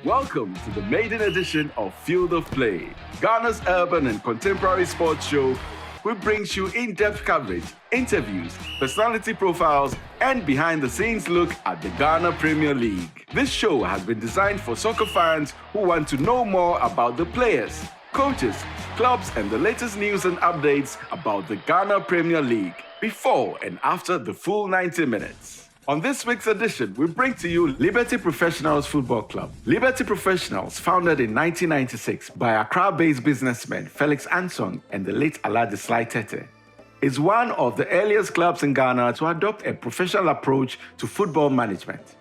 Welcome to the maiden edition of Field of Play, Ghana's urban and contemporary sports show, which brings you in-depth coverage, interviews, personality profiles, and behind-the-scenes look at the Ghana Premier League. This show has been designed for soccer fans who want to know more about the players, coaches, clubs, and the latest news and updates about the Ghana Premier League before and after the full 90 minutes. On this week's edition, we bring to you Liberty Professionals Football Club. Liberty Professionals, founded in 1996 by Accra-based businessmen Felix Ansong and the late Alhaji Sly Tete, is one of the earliest clubs in Ghana to adopt a professional approach to football management.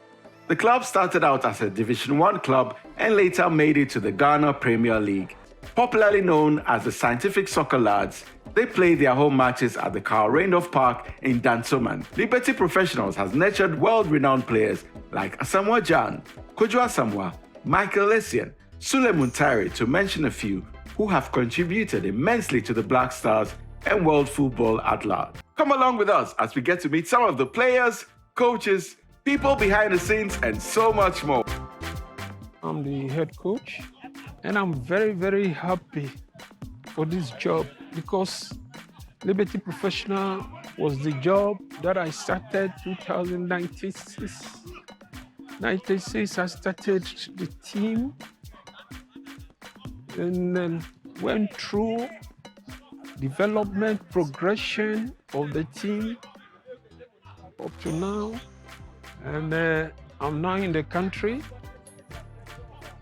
The club started out as a Division 1 club and later made it to the Ghana Premier League. Popularly known as the Scientific Soccer Lads, they play their home matches at the Carl Randolph Park in Dansoman. Liberty Professionals has nurtured world-renowned players like Asamoah Gyan, Kojo Asamoah, Michael Essien, Sule Muntari, to mention a few, who have contributed immensely to the Black Stars and world football at large. Come along with us as we get to meet some of the players, coaches, people behind the scenes, and so much more. I'm the head coach, and I'm very, very happy for this job because Liberty Professional was the job that I started 2096. 96, I started the team and then went through development, progression of the team up to now. And I'm now in the country.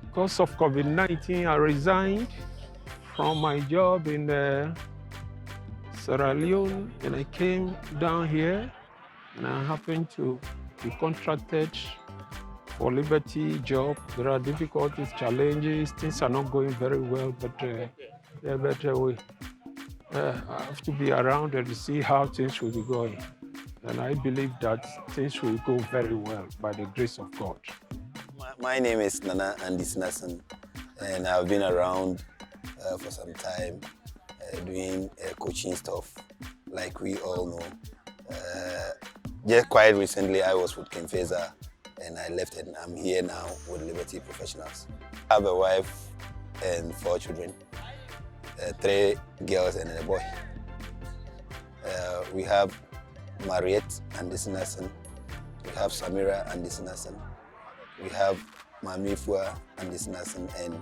Because of COVID-19, I resigned from my job in Sierra Leone, and I came down here, and I happened to be contracted for Liberty job. There are difficulties, challenges, things are not going very well, but they're better way. I have to be around and see how things will be going. And I believe that things will go very well by the grace of God. My name is Nana Andisnason, and I've been around for some time doing coaching stuff, like we all know. Just quite recently, I was with Kemfeza, and I left, and I'm here now with Liberty Professionals. I have a wife and 4 children, 3 girls and a boy. We have Mariette Andisnason, we have Samira Andisnason, we have Mami Fua Andisnason and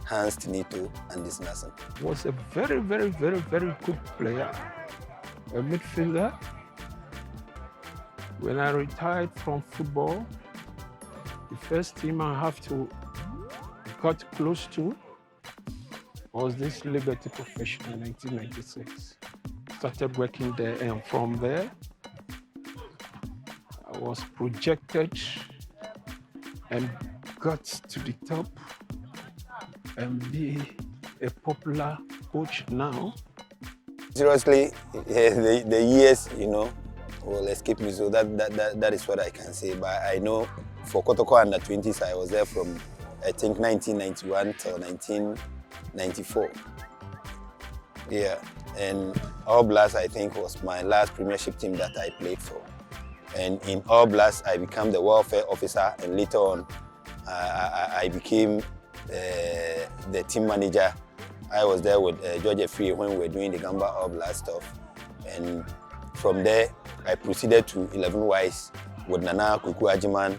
Hans Tinito Andisnason. Was a very, very, very, very good player, a midfielder. When I retired from football, the first team I have to got close to was this Liberty Professional in 1996. Started working there, and from there, I was projected and got to the top and be a popular coach now. Seriously, the years, will escape me, so that is what I can say. But I know for Kotoko under 20s, I was there from, I think, 1991 till 1994. Yeah, and All Blacks, I think, was my last premiership team that I played for. And in All Blacks, I became the welfare officer, and later on, I became the team manager. I was there with George Free when we were doing the Gamba All Blacks stuff. And from there, I proceeded to 11 Wise with Nana Kuku Ajiman.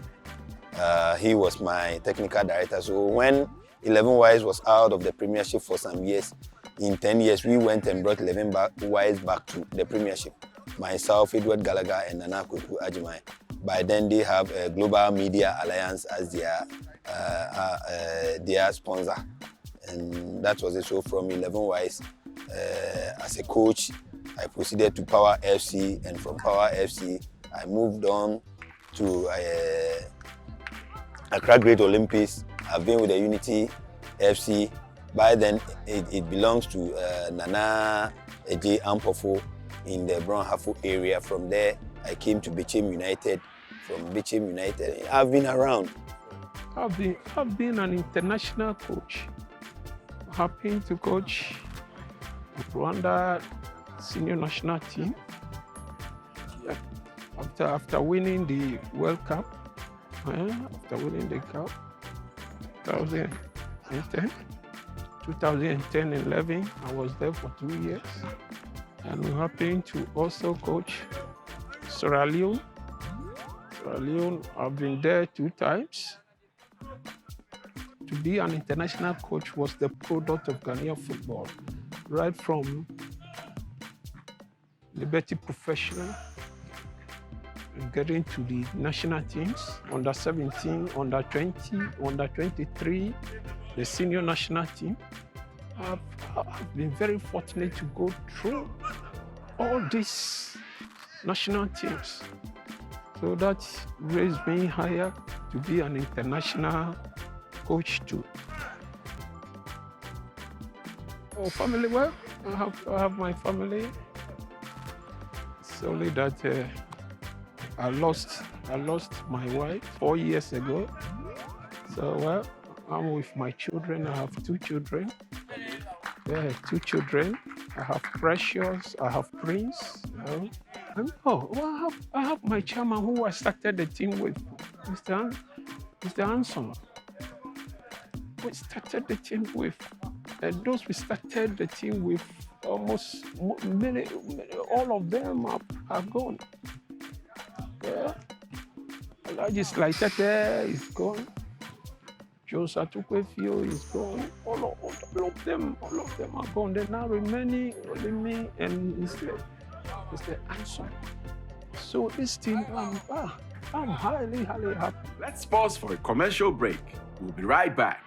He was my technical director. So when 11 Wise was out of the premiership for some years, in 10 years, we went and brought 11 Wise back to the premiership. Myself, Edward Gallagher, and Nana Kuku Ajimai. By then, they have a Global Media Alliance as their sponsor. And that was it. So from 11 Wise, as a coach, I proceeded to Power FC, and from Power FC, I moved on to Accra Great Olympics. I've been with the Unity FC. By then, it belongs to Nana Eji Ampofo in the Brown-Hafo area. From there, I came to Bichim United. From Bichim United, I've been around. I've been an international coach. Happy to coach the Rwanda senior national team. Yeah. After winning the World Cup, after winning the cup, 2010. 2010-11, I was there for 2 years. And we happened to also coach Sierra Leone. Sierra Leone, I've been there 2 times. To be an international coach was the product of Ghanaian football, right from Liberty Professional and getting to the national teams, under 17, under 20, under 23, the senior national team. I've been very fortunate to go through all these national teams. So that raised me higher to be an international coach too. Oh, family, well, I have my family. It's only that I lost my wife 4 years ago. So, well, I'm with my children. I have 2 children. Yeah, 2 children. I have Precious. I have Prince. I have my chairman who I started the team with, Mr. Hanson. We started the team with, those we started the team with, almost many, all of them are gone. Yeah. Just like that, is gone. Joe Satukwefio is gone. All of them are gone. They're now remaining only me and Mr. Anson. So this team, I'm highly happy. Let's pause for a commercial break. We'll be right back.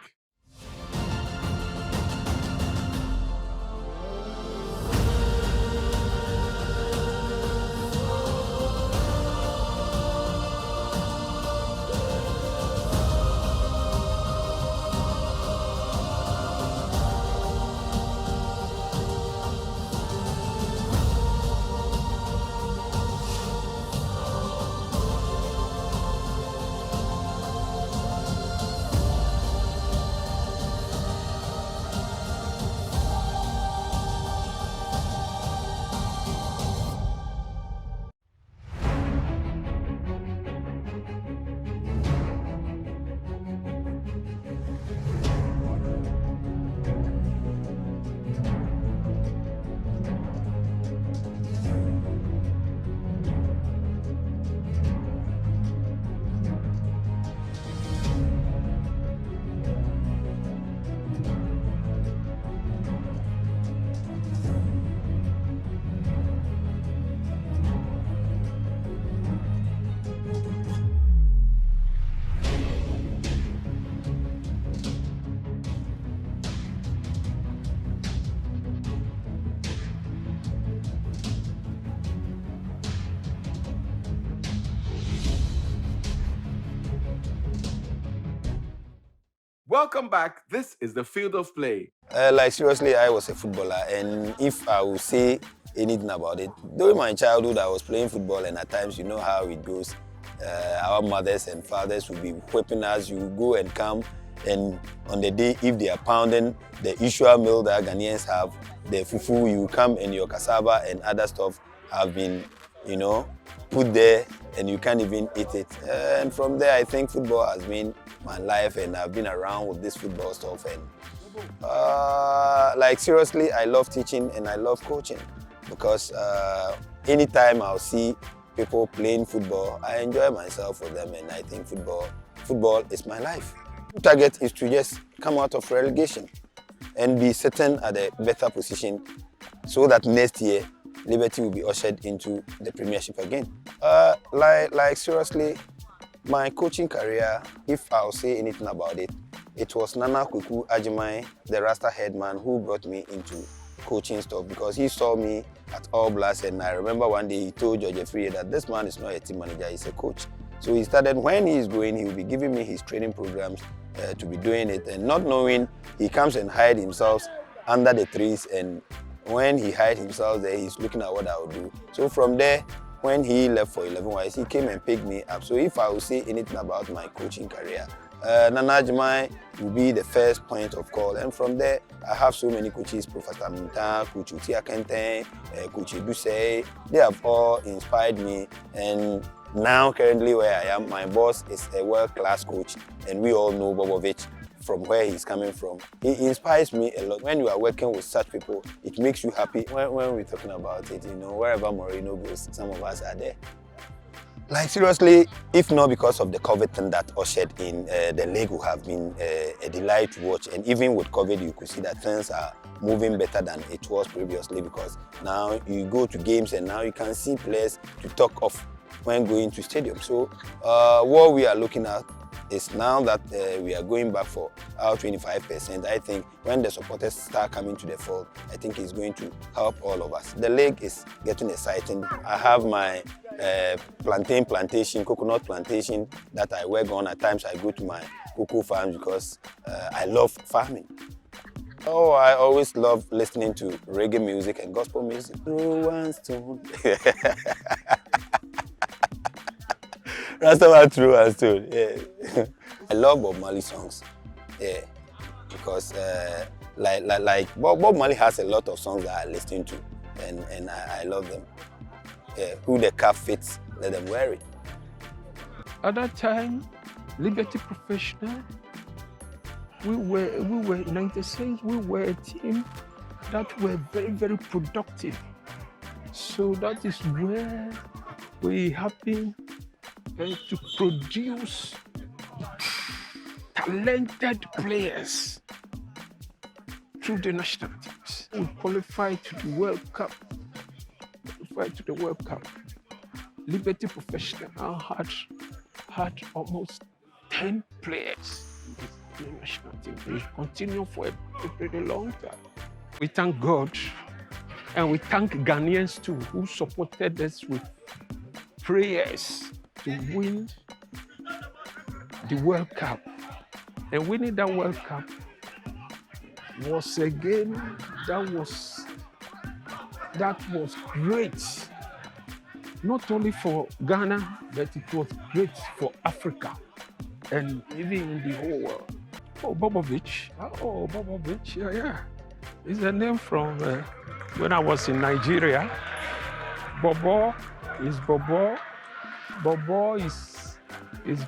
Welcome back. This is the Field of Play. Like seriously, I was a footballer, and if I will say anything about it, during my childhood I was playing football, and at times you know how it goes. Our mothers and fathers will be whipping us. You go and come, and on the day if they are pounding the usual meal that Ghanaians have, the fufu, you come and your cassava and other stuff have been, put there, and you can't even eat it. And from there, I think football has been my life, and I've been around with this football stuff. And like seriously, I love teaching and I love coaching, because anytime I'll see people playing football, I enjoy myself with them, and I think football is my life. The target is to just come out of relegation and be certain at a better position, so that next year Liberty will be ushered into the Premiership again. Like seriously, my coaching career, if I'll say anything about it, it was Nana Kuku Ajimai, the Rasta headman, who brought me into coaching stuff, because he saw me at All Blacks, and I remember one day he told George Free that this man is not a team manager, he's a coach. So he started, when he's going, he will be giving me his training programs to be doing it, and not knowing, he comes and hides himself under the trees, and when he hides himself there, he's looking at what I will do. So from there, when he left for 11 Wise, he came and picked me up. So if I will say anything about my coaching career, Nana Ajimai will be the first point of call. And from there, I have so many coaches, Professor Minta, Coach Utia Kenten, Coach Eduse. They have all inspired me. And now, currently where I am, my boss is a world-class coach. And we all know Bobovich from where he's coming from. He inspires me a lot. When you are working with such people, it makes you happy. When we're talking about it, wherever Mourinho goes, some of us are there. Like seriously, if not because of the COVID thing that ushered in, the league would have been a delight to watch. And even with COVID, you could see that things are moving better than it was previously, because now you go to games and now you can see players to talk of when going to stadium. So what we are looking at is now that we are going back for our 25%, I think when the supporters start coming to the fold, I think it's going to help all of us. The league is getting exciting. I have my coconut plantation that I work on. At times I go to my cocoa farms because I love farming. Oh, I always love listening to reggae music and gospel music. Through one stone. Rastaman through and stone. Yeah. I love Bob Marley songs. Yeah, because like Bob Marley has a lot of songs that I listen to, and I love them. Yeah. Who the cap fits, let them wear it. At that time, Liberty Professional, we were 96. We were a team that were very, very productive. So that is where we happen to produce talented players through the national teams. We qualified to the World Cup. Liberty Professional had almost 10 players in the national team. We continue for a pretty long time. We thank God, and we thank Ghanaians too, who supported us with prayers to win the World Cup. And winning that World Cup was a game that was great. Not only for Ghana, but it was great for Africa and even in the whole world. Oh, Bobovich. Yeah. It's a name from when I was in Nigeria. Bobo is Bobo. Bobo is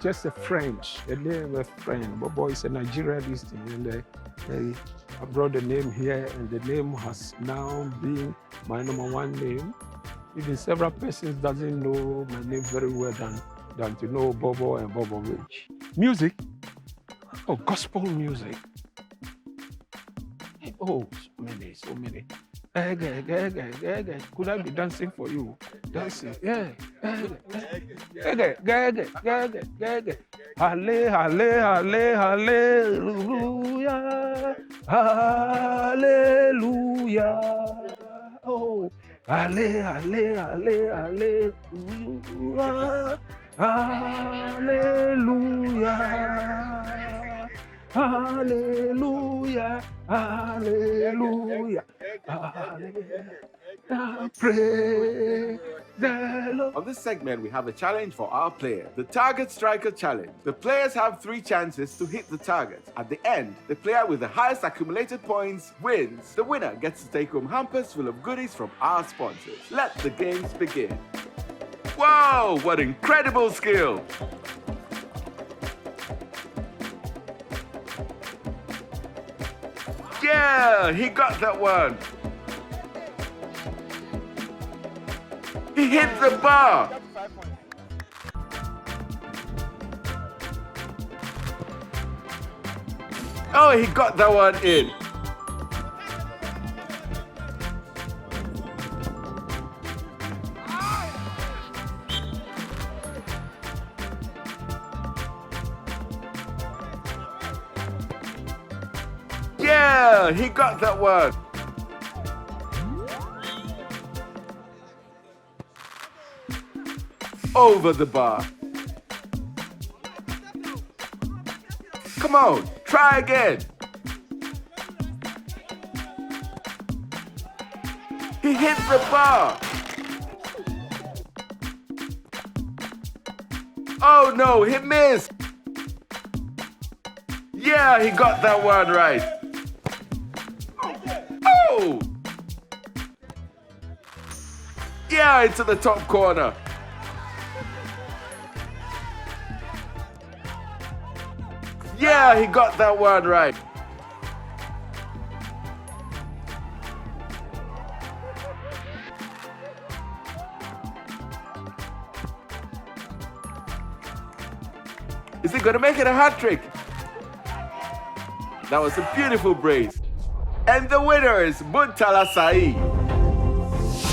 just a French, a name of a friend. Bobo is a Nigerian listing, and I brought the name here, and the name has now been my #1 name. Even several persons doesn't know my name very well than to know Bobo and Bobovich. Music, gospel music. Oh, so many. Could I be dancing for you? Dancing, yeah. Hallelujah. Hallelujah. Oh, hallelujah. Hallelujah. Hallelujah, hallelujah, hallelujah. Praise the Lord. On this segment, we have a challenge for our player, the Target Striker Challenge. The players have 3 chances to hit the target. At the end, the player with the highest accumulated points wins. The winner gets to take home hampers full of goodies from our sponsors. Let the games begin. Wow, what incredible skill! Yeah, he got that one. He hit the bar. Oh, he got that one in. Yeah, he got that one. Over the bar. Come on, try again. He hit the bar. Oh no, he missed. Yeah, he got that one right. Oh! Yeah, into the top corner. Yeah, he got that one right. Is he gonna make it a hat trick? That was a beautiful brace. And the winner is Muntala Saeed.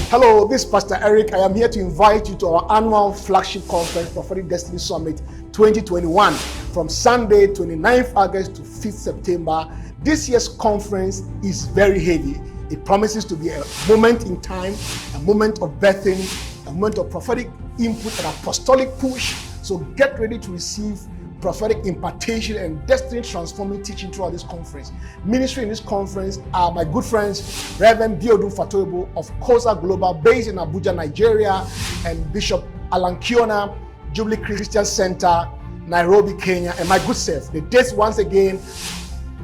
Hello, this is Pastor Eric. I am here to invite you to our annual flagship conference, Prophetic Destiny Summit 2021, from Sunday 29th August to 5th September. This year's conference is very heavy. It promises to be a moment in time, a moment of birthing, a moment of prophetic input and apostolic push. So get ready to receive prophetic impartation and destiny transforming teaching throughout this conference. Ministry in this conference are my good friends, Reverend Biodun Fatoebo of Kosa Global, based in Abuja, Nigeria, and Bishop Alan Kiona, Jubilee Christian Center, Nairobi, Kenya, and my good self. The dates once again,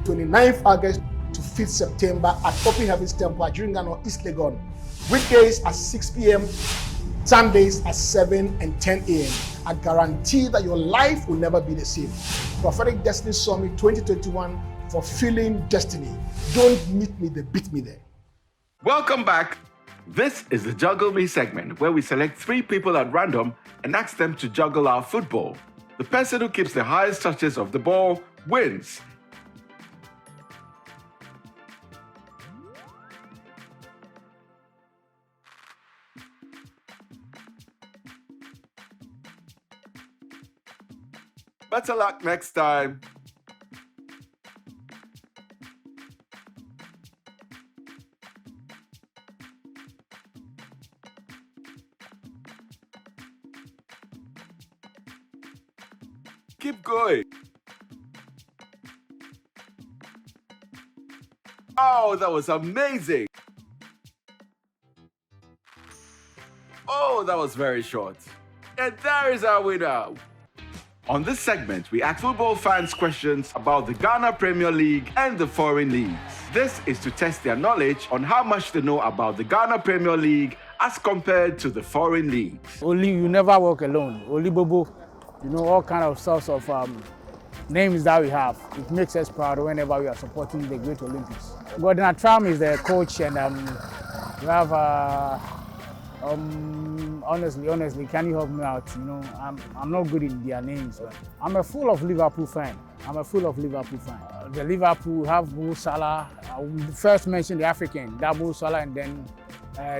29th August to 5th September at Open Heavens Temple at Jiringano, East Legon. Weekdays at 6 p.m., Sundays at 7 and 10 a.m. I guarantee that your life will never be the same. Prophetic Destiny Summit 2021, fulfilling destiny. Don't meet me there, beat me there. Welcome back. This is the Juggle Me segment where we select 3 people at random and ask them to juggle our football. The person who keeps the highest touches of the ball wins. Better luck next time. Keep going. Oh, that was amazing. Oh, that was very short. And there is our winner. On this segment, we ask football fans questions about the Ghana Premier League and the foreign leagues. This is to test their knowledge on how much they know about the Ghana Premier League as compared to the foreign leagues. Only you never walk alone. Only Bobo, all kind of sorts of names that we have. It makes us proud whenever we are supporting the Great Olympics. Gordon Atram is the coach, and we have. Honestly, can you help me out? I'm not good in their names, but I'm a full of Liverpool fan. The Liverpool have Mo Salah. First mention the African, that Mo Salah, and then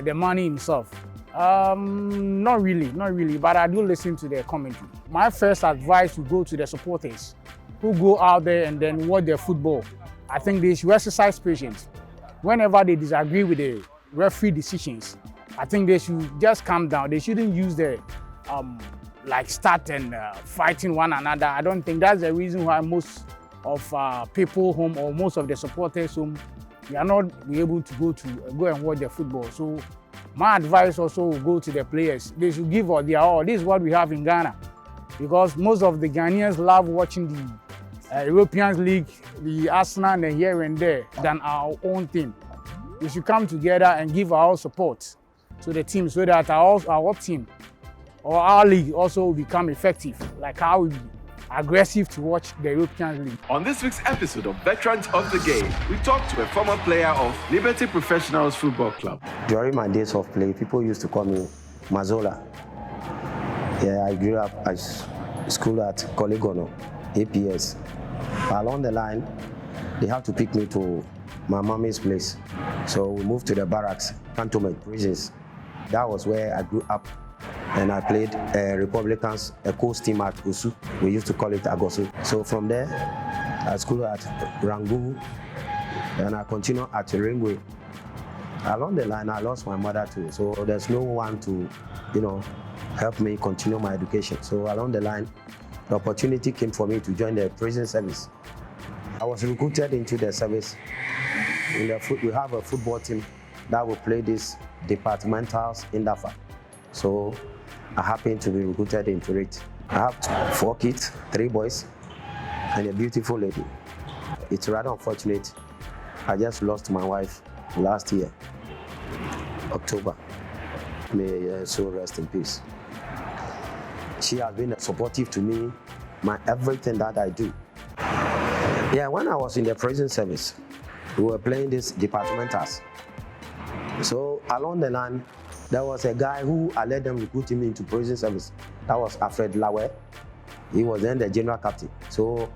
the money himself. Not really, but I do listen to their commentary. My first advice would go to the supporters who go out there and then watch their football. I think they should exercise patience. Whenever they disagree with the referee decisions, I think they should just calm down. They shouldn't use the start and fighting one another. I don't think that's the reason why most of people home or most of the supporters home, they are not able to go and watch the football. So my advice also will go to the players. They should give their all. This is what we have in Ghana, because most of the Ghanaians love watching the European League, the Arsenal, and here and there than our own team. We should come together and give our support to the team so that our team or our league also will become effective, like how we be aggressive to watch the European League. On this week's episode of Veterans of the Game, we talked to a former player of Liberty Professionals Football Club. During my days of play, people used to call me Mazola. Yeah, I grew up at school at Kolegono, APS. Along the line, they had to pick me to my mommy's place. So we moved to the barracks, cantonment prisons. That was where I grew up, and I played Republicans, a coast team at Usu. We used to call it Agosu. So from there, I schooled at Rangu, and I continued at Ringwe. Along the line, I lost my mother too, so there's no one to, help me continue my education. So along the line, the opportunity came for me to join the prison service. I was recruited into the service. We have a football team that will play these departmentals in Dafa. So I happened to be recruited into it. I have 4 kids, 3 boys, and a beautiful lady. It's rather unfortunate. I just lost my wife last year, October. May her soul rest in peace. She has been supportive to me, everything that I do. Yeah, when I was in the prison service, we were playing this departmentals. So along the line, there was a guy who I let them recruit him into prison service. That was Alfred Lawe. He was then the general captain. So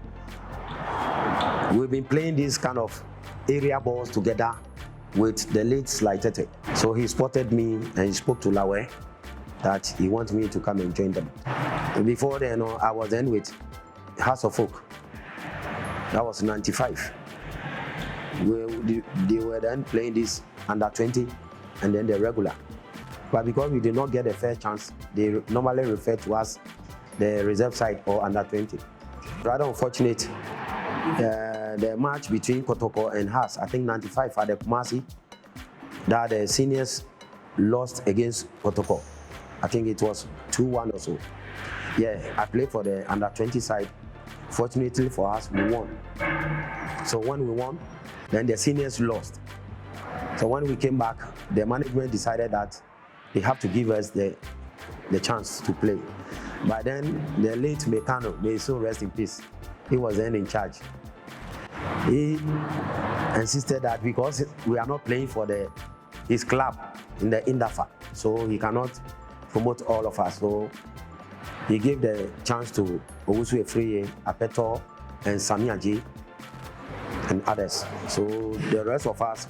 we've been playing this kind of area balls together with the late Slightete. So he spotted me and he spoke to Lawe that he wants me to come and join them. Before then, I was then with House of Folk. That was 95. They were then playing this under 20 and then the regular. But because we did not get a fair chance, they normally refer to us the reserve side or under 20. Rather unfortunate, the match between Kotoko and Haas, I think 95 at the Kumasi, that the seniors lost against Kotoko. I think it was 2-1 or so. Yeah, I played for the under 20 side. Fortunately for us, we won. So when we won, then the seniors lost. So when we came back, the management decided that they have to give us the chance to play. By then, the late Mekano, may so rest in peace, he was then in charge. He insisted that because we are not playing for his club in the Indafa, so he cannot promote all of us. So he gave the chance to Owusu Efriye, Apeto, and Samia J, and others. So the rest of us,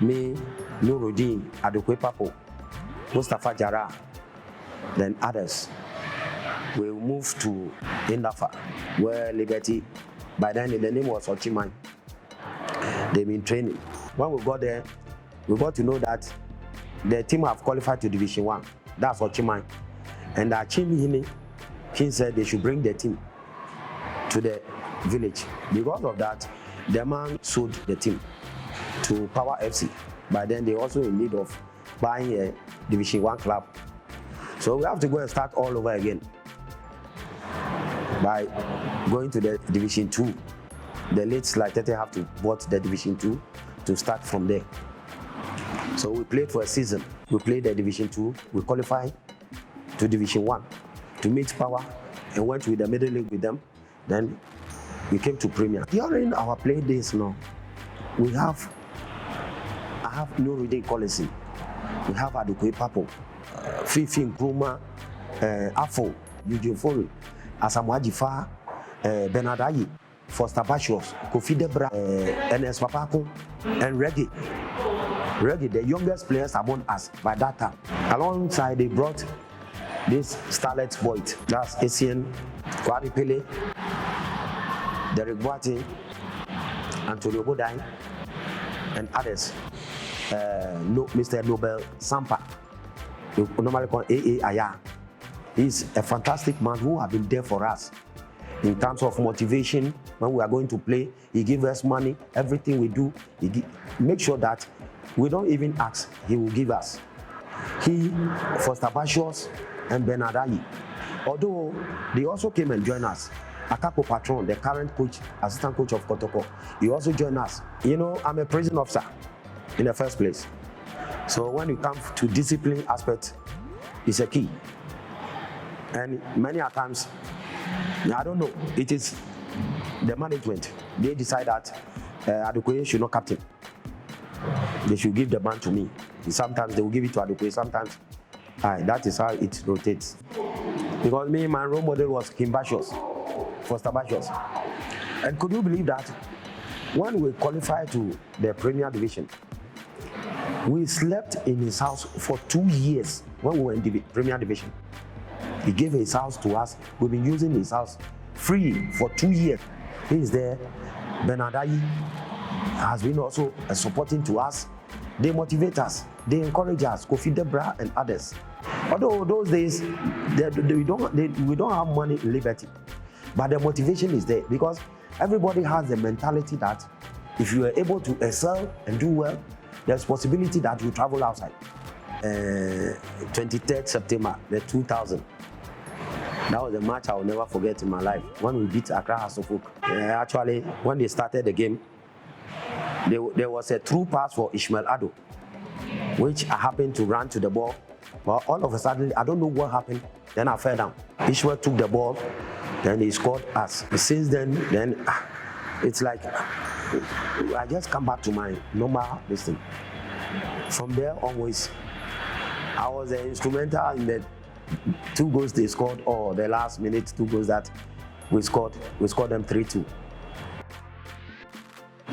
me, Nuruddin, Adokwe Papo, Mustafa Jara, then others, we moved to Indafa, where Liberty, by then the name was Ochimai. They've been training. When we got there, we got to know that the team have qualified to Division 1. That's Ochimai. And Achimi he said they should bring the team to the village. Because of that, the man sold the team to Power FC. By then, they also in need of buying a Division 1 club. So we have to go and start all over again by going to the Division 2. The late Slightete have to bought the Division 2 to start from there. So we played for a season. We played the Division 2. We qualified to Division 1 to meet Power and went with the middle league with them. Then we came to Premier. During our play days now, I have Nuruddin Collison. We have Adokwe Papo, Fifi Nkrumah, Afo, Eugene Fori, Asamoah Gifar, Bernard Ayi, Foster Bashos, Kofi Debra, NS Papako, and Reggie. Reggie, the youngest players among us by that time. Alongside, they brought this Starlet Boyd, that's Essien, Kwari Pele, Derek Boate, Antonio Bodai, and others. Mr. Nobel Sampa, we normally call AA Aya. He's a fantastic man who has been there for us in terms of motivation. When we are going to play, he gives us money. Everything we do, he make sure that we don't even ask, he will give us. He, Foster Bashos, and Bernard Ayi. Although they also came and joined us. Akapo Patron, the current coach, assistant coach of Kotoko, he also joined us. You know, I'm a prison officer in the first place. So when you come to discipline aspect, it's a key. And many times, I don't know, it is the management. They decide that Adokwe should not captain. They should give the man to me. Sometimes they will give it to Adokwe, sometimes that is how it rotates. Because me, my role model was Kim Bashos, Foster Bashos. And could you believe that when we qualified to the Premier Division, we slept in his house for 2 years when we were in the Premier Division. He gave his house to us. We've been using his house free for 2 years. He is there. Bernard Ayi has been also supporting to us. They motivate us. They encourage us. Kofi Debra and others. Although those days, we don't have money in Liberty. But the motivation is there because everybody has the mentality that if you are able to excel and do well, there's possibility that you travel outside. 23rd September, 2000. That was a match I will never forget in my life. When we beat Accra House of Folk. Actually, when they started the game, there was a through pass for Ishmael Ado, which I happened to run to the ball. But all of a sudden, I don't know what happened. Then I fell down. Ishmael took the ball, then he scored us. Since then, it's like I just come back to my normal listen. From there onwards, I was instrumental in the 2 goals they scored, or the last minute 2 goals that we scored. We scored them 3-2.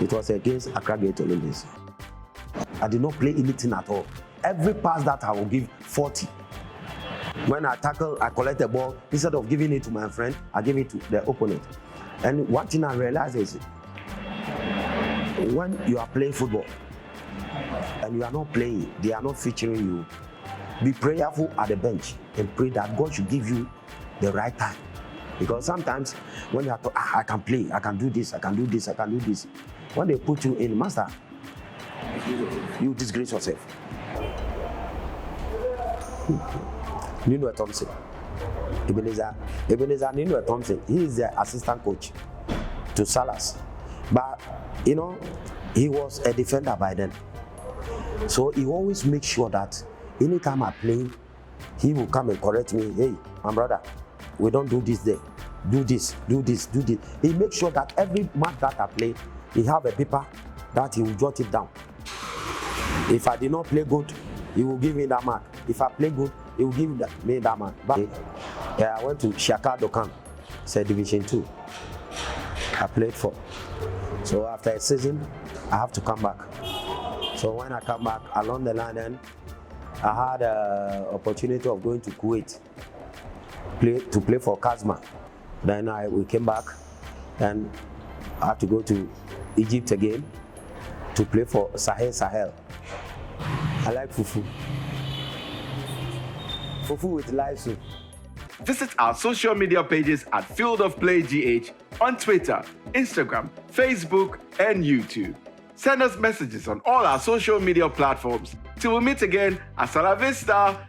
It was against Accra Great Olympics. I did not play anything at all. Every pass that I will give 40. When I tackle, I collect the ball. Instead of giving it to my friend, I give it to the opponent. And one thing I realized is when you are playing football and you are not playing, they are not featuring you, be prayerful at the bench and pray that God should give you the right time. Because sometimes when you are I can play, I can do this, I can do this, I can do this. When they put you in, master, you disgrace yourself. Nino Thompson, Ebenezer Nino Thompson, he is the assistant coach to Salas. But, you know, he was a defender by then. So he always makes sure that anytime I play, he will come and correct me. Hey, my brother, we don't do this there. Do this, do this, do this. He makes sure that every match that I play, he have a paper that he will jot it down. If I did not play good, he will give me that mark. If I play good, he will give me that mark. But I went to Shaka Dokan, said Division 2. I played for. So after a season, I have to come back. So when I come back along the line, then I had an opportunity of going to Kuwait to play for Kazma. Then we came back, and I had to go to Egypt again to play for Sahel. I like fufu. Fufu with live soup. Visit our social media pages at Field of Play GH on Twitter, Instagram, Facebook, and YouTube. Send us messages on all our social media platforms. Till we meet again, hasta la vista.